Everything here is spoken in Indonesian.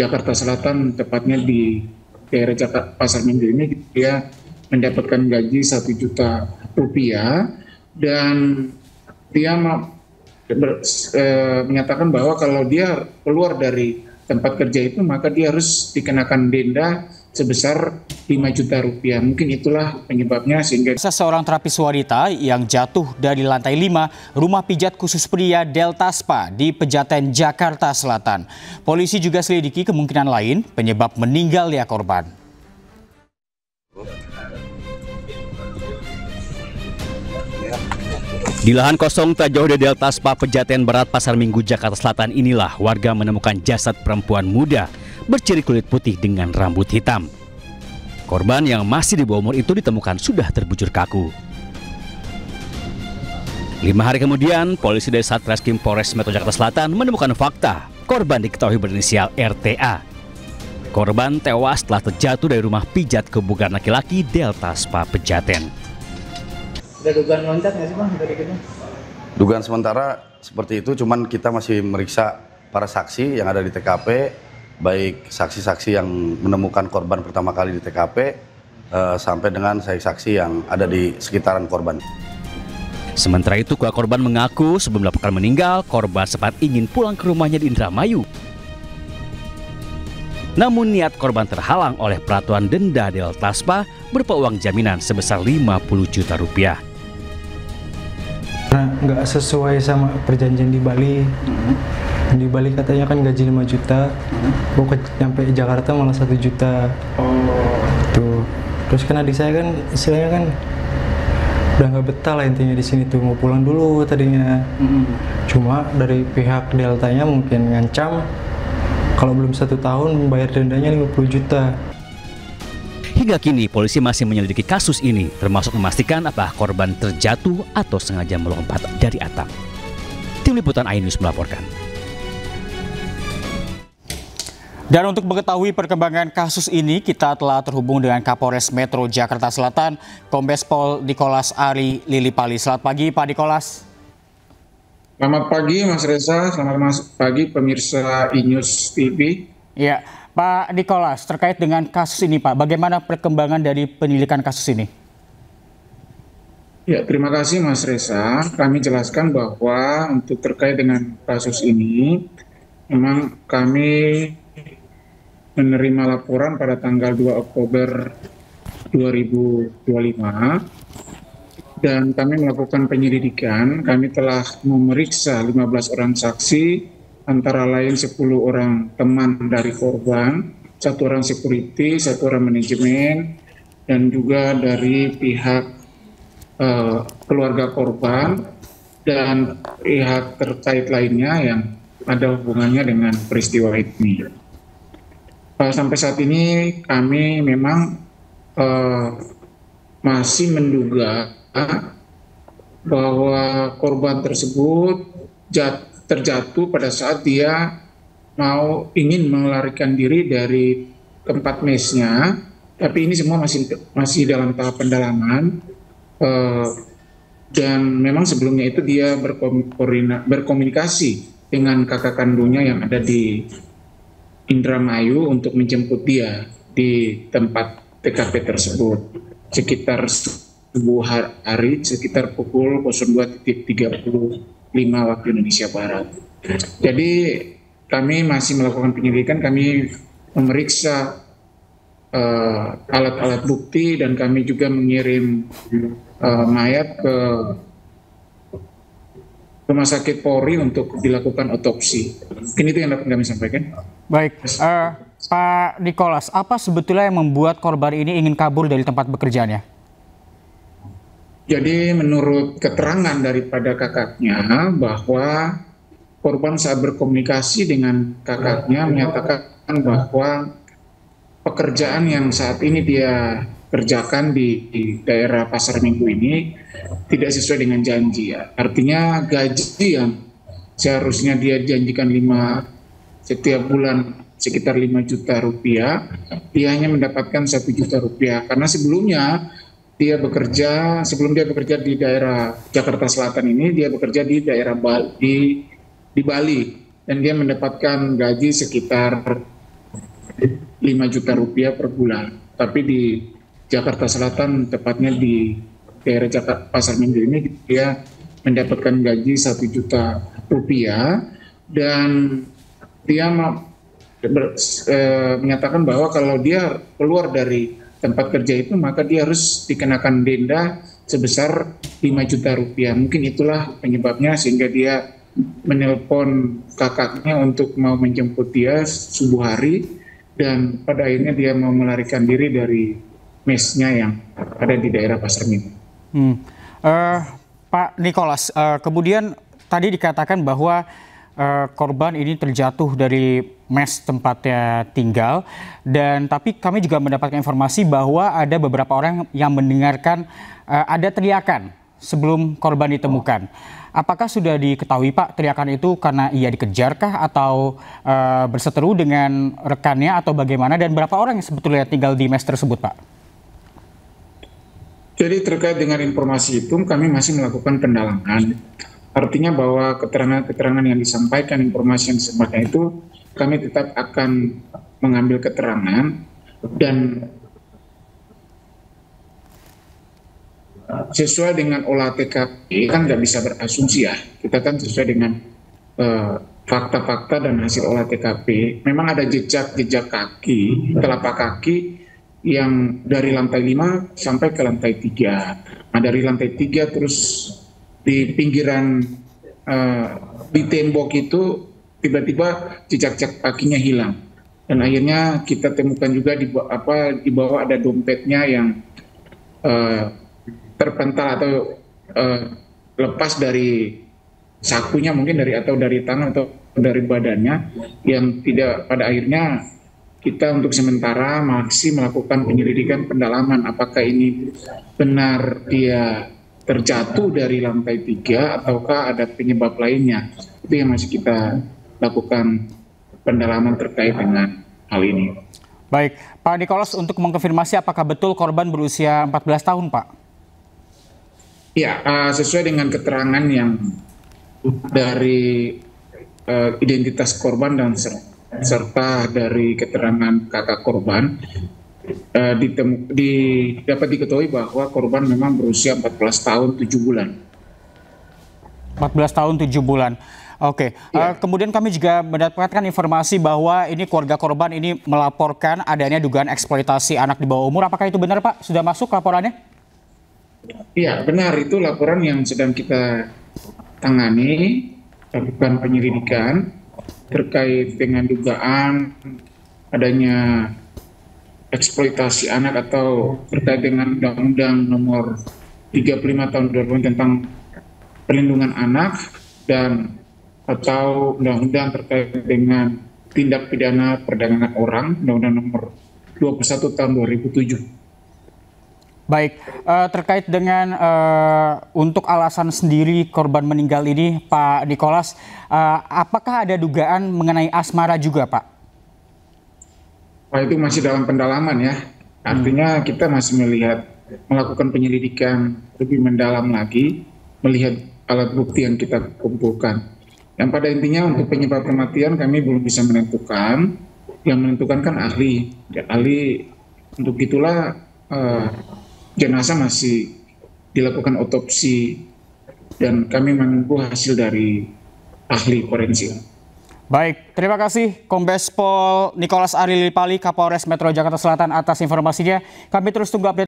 Jakarta Selatan, tepatnya di daerah Jakarta Pasar Minggu ini, dia mendapatkan gaji 1 juta rupiah, dan dia menyatakan bahwa kalau dia keluar dari tempat kerja itu maka dia harus dikenakan denda sebesar 5 juta rupiah. Mungkin itulah penyebabnya sehingga seorang terapis wanita yang jatuh dari lantai 5 rumah pijat khusus pria Delta Spa di Pejaten, Jakarta Selatan. Polisi juga selidiki kemungkinan lain penyebab meninggalnya korban. Di lahan kosong tak jauh dari Delta Spa Pejaten Barat, Pasar Minggu, Jakarta Selatan inilah warga menemukan jasad perempuan muda berciri kulit putih dengan rambut hitam. Korban yang masih di bawah umur itu ditemukan sudah terbujur kaku. 5 hari kemudian, polisi dari Satreskrim Polres Metro Jakarta Selatan menemukan fakta korban diketahui berinisial RTA. Korban tewas setelah terjatuh dari rumah pijat kebugaran laki-laki Delta Spa Pejaten. Ada dugaan loncat nggak sih Bang dari gitu? Dugaan sementara seperti itu, cuman kita masih meriksa para saksi yang ada di TKP, baik saksi-saksi yang menemukan korban pertama kali di TKP, sampai dengan saksi-saksi yang ada di sekitaran korban. Sementara itu, keluarga korban mengaku sebelum dilaporkan meninggal, korban sempat ingin pulang ke rumahnya di Indramayu. Namun niat korban terhalang oleh peraturan denda Delta Spa berupa uang jaminan sebesar 50 juta rupiah. Karena nggak sesuai sama perjanjian di Bali. Di Bali katanya kan gaji 5 juta, kok nyampe Jakarta malah 1 juta. Tuh. Terus kan adik saya kan istilahnya kan udah nggak betah lah intinya di sini tuh, mau pulang dulu tadinya. Cuma dari pihak Deltanya mungkin ngancam kalau belum 1 tahun membayar dendanya 50 juta. Hingga kini polisi masih menyelidiki kasus ini, termasuk memastikan apakah korban terjatuh atau sengaja melompat dari atap. Tim Liputan iNews melaporkan. Dan untuk mengetahui perkembangan kasus ini, kita telah terhubung dengan Kapolres Metro Jakarta Selatan, Kombes Pol Nikolas Ari Lilipali. Selamat pagi, Pak Nikolas. Selamat pagi Mas Reza, selamat pagi pemirsa iNews TV. Ya, Pak Nikolas, terkait dengan kasus ini Pak, bagaimana perkembangan dari penyelidikan kasus ini? Ya, terima kasih Mas Reza. Kami jelaskan bahwa untuk terkait dengan kasus ini, memang kami menerima laporan pada tanggal 2 Oktober 2025 dan kami melakukan penyelidikan. Kami telah memeriksa 15 orang saksi, antara lain 10 orang teman dari korban, 1 orang security, 1 orang manajemen, dan juga dari pihak keluarga korban dan pihak terkait lainnya yang ada hubungannya dengan peristiwa ini. Sampai saat ini kami memang masih menduga bahwa korban tersebut terjatuh pada saat dia ingin melarikan diri dari tempat mesnya, tapi ini semua masih dalam tahap pendalaman, dan memang sebelumnya itu dia berkomunikasi dengan kakak kandungnya yang ada di Indramayu untuk menjemput dia di tempat TKP tersebut sekitar subuh hari, sekitar pukul 02.35 waktu Indonesia Barat. Jadi kami masih melakukan penyelidikan, kami memeriksa alat-alat bukti dan kami juga mengirim mayat ke Rumah Sakit Polri untuk dilakukan otopsi. Mungkin itu yang dapat kami sampaikan. Baik, Pak Nikolas, apa sebetulnya yang membuat korban ini ingin kabur dari tempat bekerjanya? Jadi menurut keterangan daripada kakaknya bahwa korban saat berkomunikasi dengan kakaknya menyatakan bahwa pekerjaan yang saat ini dia kerjakan di daerah Pasar Minggu ini tidak sesuai dengan janji. Ya. Artinya gaji yang seharusnya dia janjikan setiap bulan sekitar 5 juta rupiah, dia hanya mendapatkan 1 juta rupiah. Karena sebelumnya sebelum dia bekerja di daerah Jakarta Selatan ini, dia bekerja di daerah Bali, dan dia mendapatkan gaji sekitar 5 juta rupiah per bulan. Tapi di Jakarta Selatan, tepatnya di daerah Jakarta Pasar Minggu ini, dia mendapatkan gaji 1 juta rupiah, dan dia menyatakan bahwa kalau dia keluar dari tempat kerja itu, maka dia harus dikenakan denda sebesar 5 juta rupiah. Mungkin itulah penyebabnya sehingga dia menelpon kakaknya untuk mau menjemput dia subuh hari, dan pada akhirnya dia mau melarikan diri dari mesnya yang ada di daerah Pasar Minggu. Pak Nicholas, kemudian tadi dikatakan bahwa korban ini terjatuh dari mes tempatnya tinggal, dan tapi kami juga mendapatkan informasi bahwa ada beberapa orang yang mendengarkan ada teriakan sebelum korban ditemukan. Apakah sudah diketahui Pak, teriakan itu karena ia dikejarkah atau berseteru dengan rekannya atau bagaimana, dan berapa orang yang sebetulnya tinggal di mes tersebut Pak? Jadi terkait dengan informasi itu kami masih melakukan pendalaman. Artinya bahwa keterangan-keterangan yang disampaikan, informasi yang disampaikan itu kami tetap akan mengambil keterangan, dan sesuai dengan olah TKP kan nggak bisa berasumsi ya. Kita kan sesuai dengan fakta-fakta dan hasil olah TKP. Memang ada jejak kaki, telapak kaki yang dari lantai 5 sampai ke lantai 3. Nah, dari lantai 3 terus di pinggiran di tembok itu tiba-tiba jejak kakinya hilang, dan akhirnya kita temukan juga di bawah ada dompetnya yang terpental atau lepas dari sakunya, mungkin dari tangan atau dari badannya, yang tidak, pada akhirnya kita untuk sementara masih melakukan penyelidikan pendalaman apakah ini benar dia terjatuh dari lantai 3 ataukah ada penyebab lainnya. Itu yang masih kita lakukan pendalaman terkait dengan hal ini. Baik, Pak Nicholas, untuk mengkonfirmasi apakah betul korban berusia 14 tahun Pak? Ya, sesuai dengan keterangan yang dari identitas korban dan serta dari keterangan kakak korban, dapat diketahui bahwa korban memang berusia 14 tahun 7 bulan. 14 tahun 7 bulan. Oke. Ya. Kemudian kami juga mendapatkan informasi bahwa ini keluarga korban ini melaporkan adanya dugaan eksploitasi anak di bawah umur. Apakah itu benar Pak? Sudah masuk laporannya? Iya, benar. Itu laporan yang sedang kita tangani, lakukan penyelidikan terkait dengan dugaan adanya eksploitasi anak atau terkait dengan Undang-Undang Nomor 35 Tahun 2000 tentang Perlindungan Anak, dan atau undang-undang terkait dengan tindak pidana perdagangan orang, Undang-Undang Nomor 21 Tahun 2007. Baik, terkait dengan untuk alasan sendiri korban meninggal ini, Pak Nicholas, apakah ada dugaan mengenai asmara juga, Pak? Wah, itu masih dalam pendalaman ya. Artinya kita masih melakukan penyelidikan lebih mendalam lagi, melihat alat bukti yang kita kumpulkan. Yang pada intinya untuk penyebab kematian kami belum bisa menentukan. Yang menentukan kan ahli. Ya, ahli untuk itulah jenazah masih dilakukan otopsi, dan kami menunggu hasil dari ahli forensik. Baik, terima kasih Kombes Pol Nicholas Arilipali, Kapolres Metro Jakarta Selatan atas informasinya. Kami terus tunggu update.